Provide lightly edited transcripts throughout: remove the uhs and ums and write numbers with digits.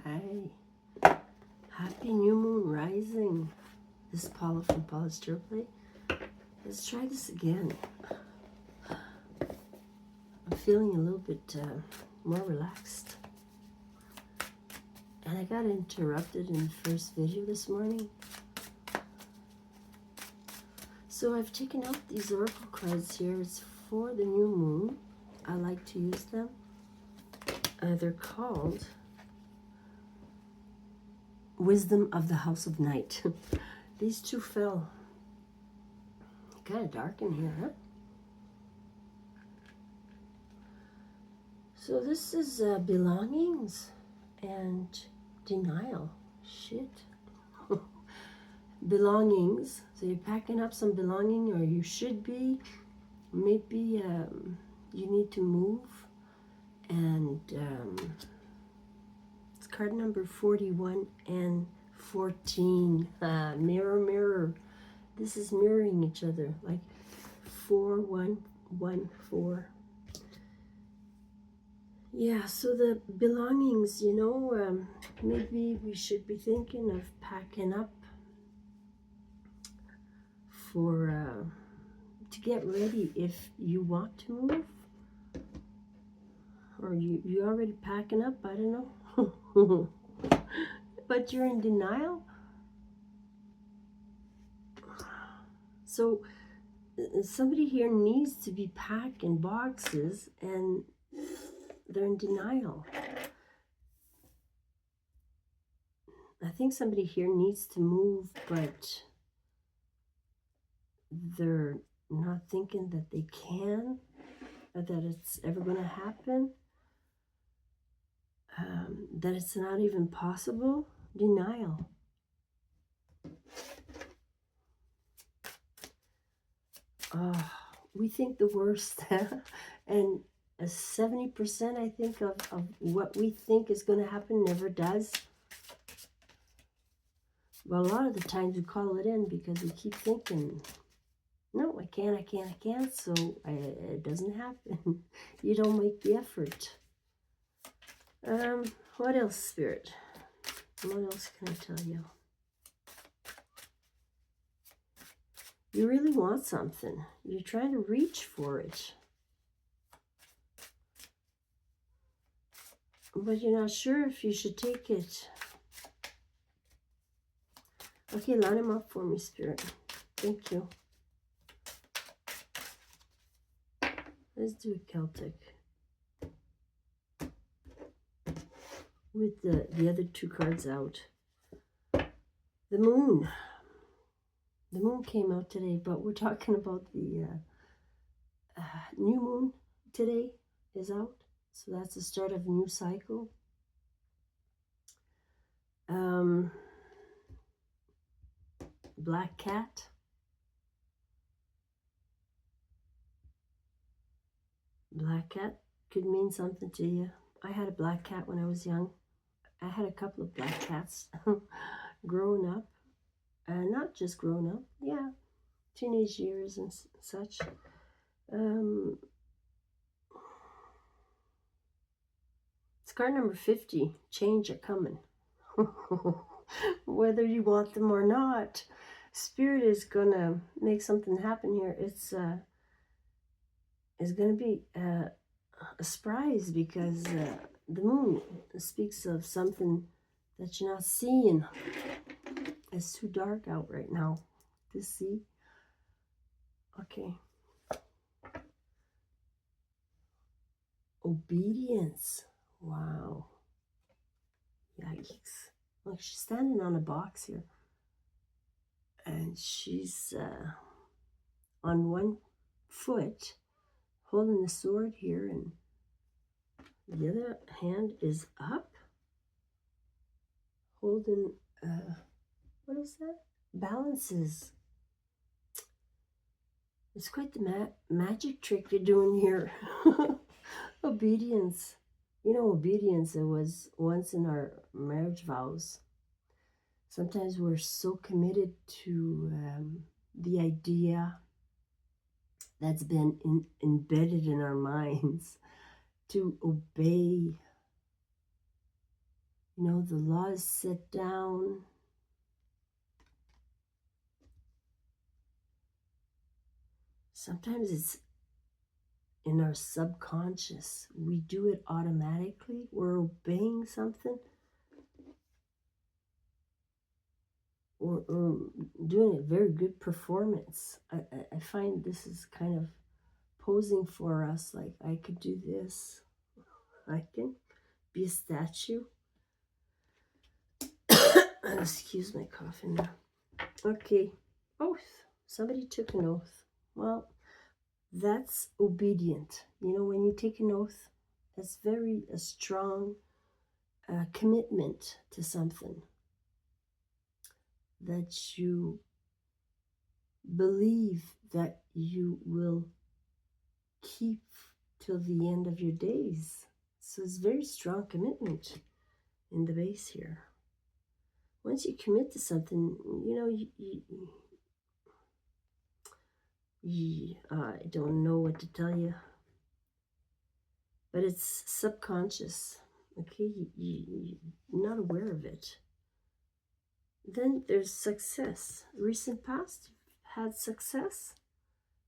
Hi. Happy new moon rising. This is Paula from Paula's Tarot Play. Let's try this again. I'm feeling a little bit more relaxed. And I got interrupted in the first video this morning. So I've taken out these oracle cards here. It's for the new moon. I like to use them. They're called Wisdom of the House of Night. These two fell. Kind of dark in here, huh? So this is belongings and denial. Shit. Belongings. So you're packing up some belonging, or you should be. Maybe you need to move. And it's card number 41 and 14. Mirror, mirror. This is mirroring each other. Like 4, 1, 1, 4. Yeah, so the belongings, you know, maybe we should be thinking of packing up for to get ready if you want to move. Or you already packing up, I don't know. But you're in denial. So somebody here needs to be packing boxes and they're in denial. I think somebody here needs to move, but they're not thinking that they can, or that it's ever going to happen, that it's not even possible. Denial. We think the worst. And 70%, I think, of what we think is going to happen never does. But a lot of the times we call it in because we keep thinking, no, I can't, so it doesn't happen. You don't make the effort. What else, Spirit? What else can I tell you? You really want something. You're trying to reach for it. But you're not sure if you should take it. Okay, line them up for me, Spirit. Thank you. Let's do a Celtic. With the other two cards out. The moon. The moon came out today, but we're talking about the new moon today is out. So that's the start of a new cycle. Black cat. Black cat could mean something to you. I had a black cat when I was young. I had a couple of black cats growing up. Not just grown up, yeah, teenage years and such. It's card number 50, change are coming. Whether you want them or not, Spirit is gonna make something happen here. It's gonna be a surprise, because the moon speaks of something that you're not seeing. It's too dark out right now to see. Okay. Obedience. Wow. Yikes. Look, she's standing on a box here. And she's on one foot holding the sword here, and the other hand is up holding, what is that? Balances. It's quite the magic trick you're doing here. Obedience. You know, obedience, it was once in our marriage vows. Sometimes we're so committed to the idea that's been embedded in our minds to obey You know, the law is set down. Sometimes it's in our subconscious. We do it automatically. We're obeying something or doing a very good performance. I find this is kind of posing for us, like I could do this. I can be a statue. Excuse my coughing there. Okay. Oath. Somebody took an oath. Well, that's obedient. You know, when you take an oath, it's very a strong commitment to something that you believe that you will keep till the end of your days. So it's very strong commitment in the base here. Once you commit to something, you know, I don't know what to tell you, but it's subconscious. Okay, you're not aware of it. Then there's success. Recent past, you've had success.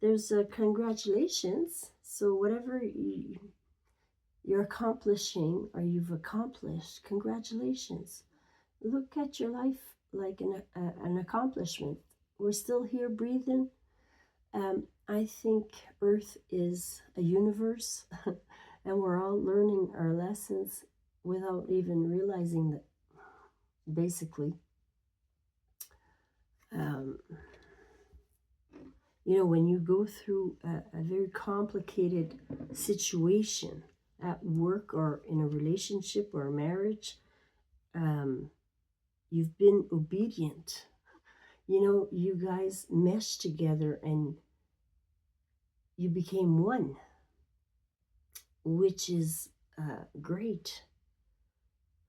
There's a congratulations. So whatever you're accomplishing or you've accomplished, congratulations. Look at your life like an accomplishment. We're still here breathing. I think Earth is a universe and we're all learning our lessons without even realizing that, basically. You know, when you go through a very complicated situation at work or in a relationship or a marriage, you've been obedient. You know, you guys meshed together and you became one, which is great,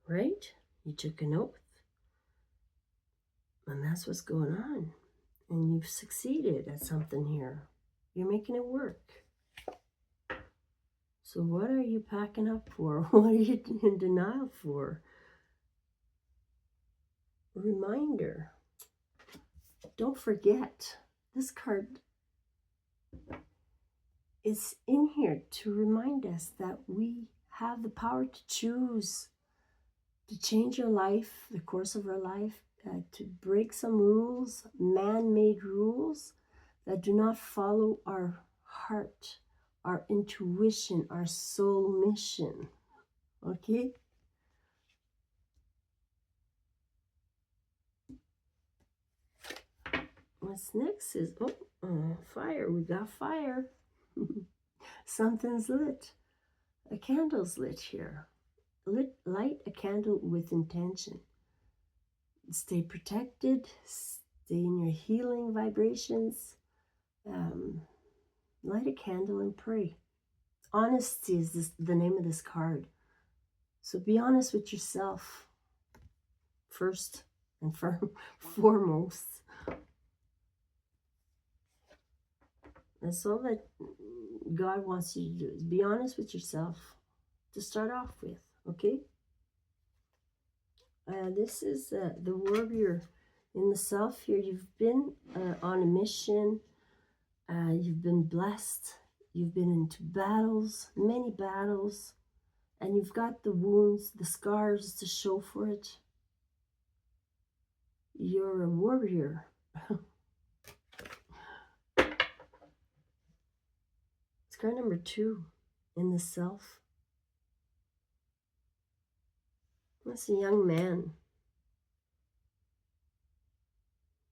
right? You took an oath, and that's what's going on. And you've succeeded at something here. You're making it work. So what are you packing up for? What are you in denial for? Reminder. Don't forget, this card is in here to remind us that we have the power to choose, to change our life, the course of our life, to break some rules, man-made rules that do not follow our heart, our intuition, our soul mission. Okay? What's next is, fire. We got fire. Something's lit. A candle's lit here. Light a candle with intention. Stay protected. Stay in your healing vibrations. Light a candle and pray. Honesty is the name of this card. So be honest with yourself first and foremost. That's all that God wants you to do, is be honest with yourself to start off with, okay? This is the warrior in the self here. You've been on a mission. You've been blessed. You've been into battles, many battles, and you've got the wounds, the scars to show for it. You're a warrior. It's card number 2 in the self. That's a young man.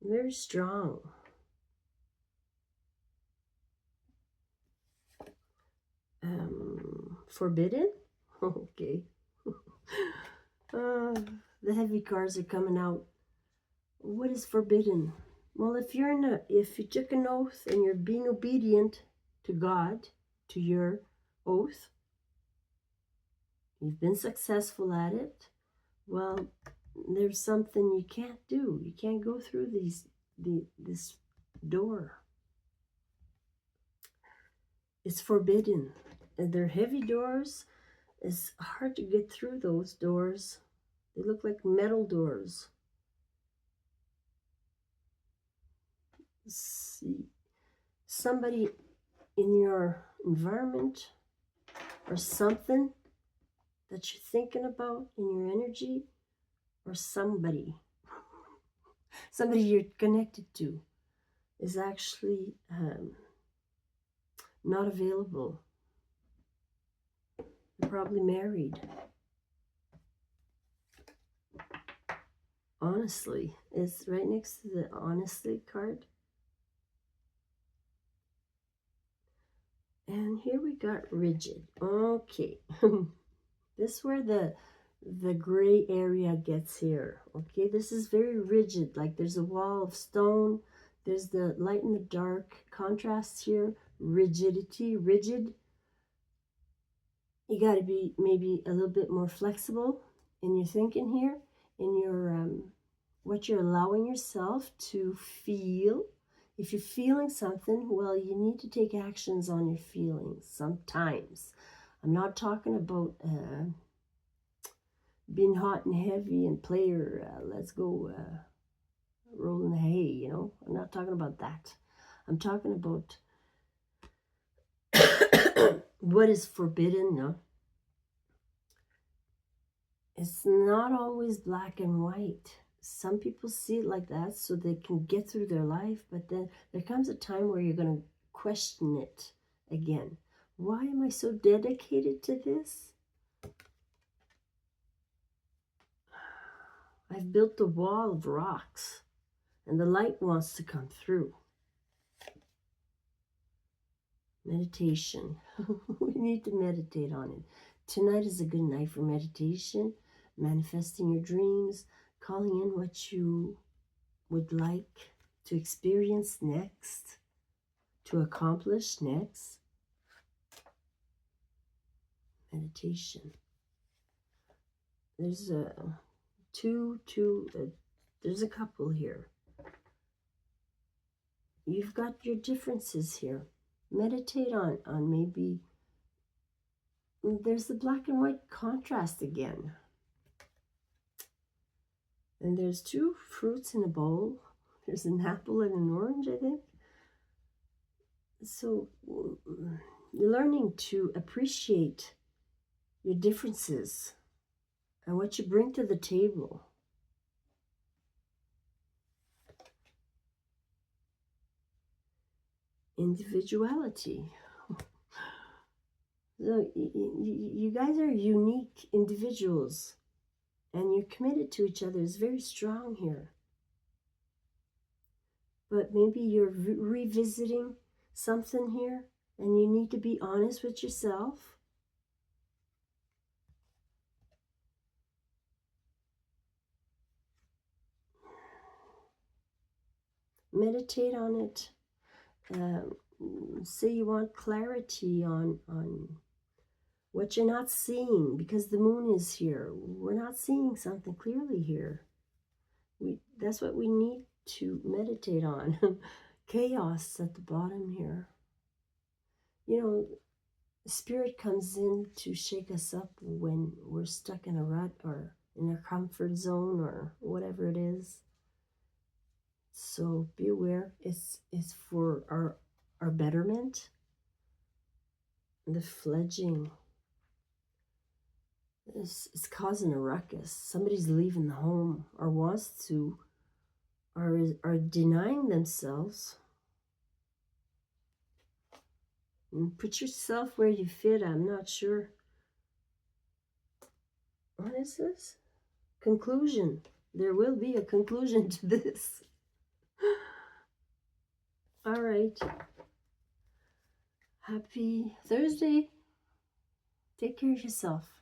Very strong. Forbidden? Okay. The heavy cards are coming out. What is forbidden? Well, if you took an oath and you're being obedient to God, to your oath, you've been successful at it, well, there's something you can't do. You can't go through this door. It's forbidden. And they're heavy doors. It's hard to get through those doors. They look like metal doors. See, somebody in your environment or something that you're thinking about in your energy, or somebody you're connected to is actually not available. They're probably married. Honestly, it's right next to the honestly card. And here we got rigid. Okay. This is where the gray area gets here. Okay, this is very rigid. Like there's a wall of stone. There's the light and the dark contrast here. Rigidity, rigid. You got to be maybe a little bit more flexible in your thinking here, in your what you're allowing yourself to feel. If you're feeling something, well, you need to take actions on your feelings sometimes. I'm not talking about being hot and heavy and player, let's go roll in the hay, you know. I'm not talking about that. I'm talking about what is forbidden, no? It's not always black and white. Some people see it like that so they can get through their life, but then there comes a time where you're going to question it again. Why am I so dedicated to this? I've built a wall of rocks, and the light wants to come through. Meditation. We need to meditate on it. Tonight is a good night for meditation, manifesting your dreams, calling in what you would like to experience next, to accomplish next. Meditation. There's there's a couple here. You've got your differences here. Meditate on maybe, there's the black and white contrast again. And there's two fruits in a bowl. There's an apple and an orange, I think. So you're learning to appreciate your differences and what you bring to the table. Individuality. So you guys are unique individuals, and you're committed to each other. Is very strong here. But maybe you're revisiting something here, and you need to be honest with yourself. Meditate on it. Say you want clarity on what you're not seeing, because the moon is here. We're not seeing something clearly here. That's what we need to meditate on. Chaos at the bottom here. You know, Spirit comes in to shake us up when we're stuck in a rut or in a comfort zone or whatever it is. So be aware. It's for our betterment. The fledging is causing a ruckus. Somebody's leaving the home or wants to, or are denying themselves. And put yourself where you fit. I'm not sure. What is this? Conclusion. There will be a conclusion to this. All right. Happy Thursday. Take care of yourself.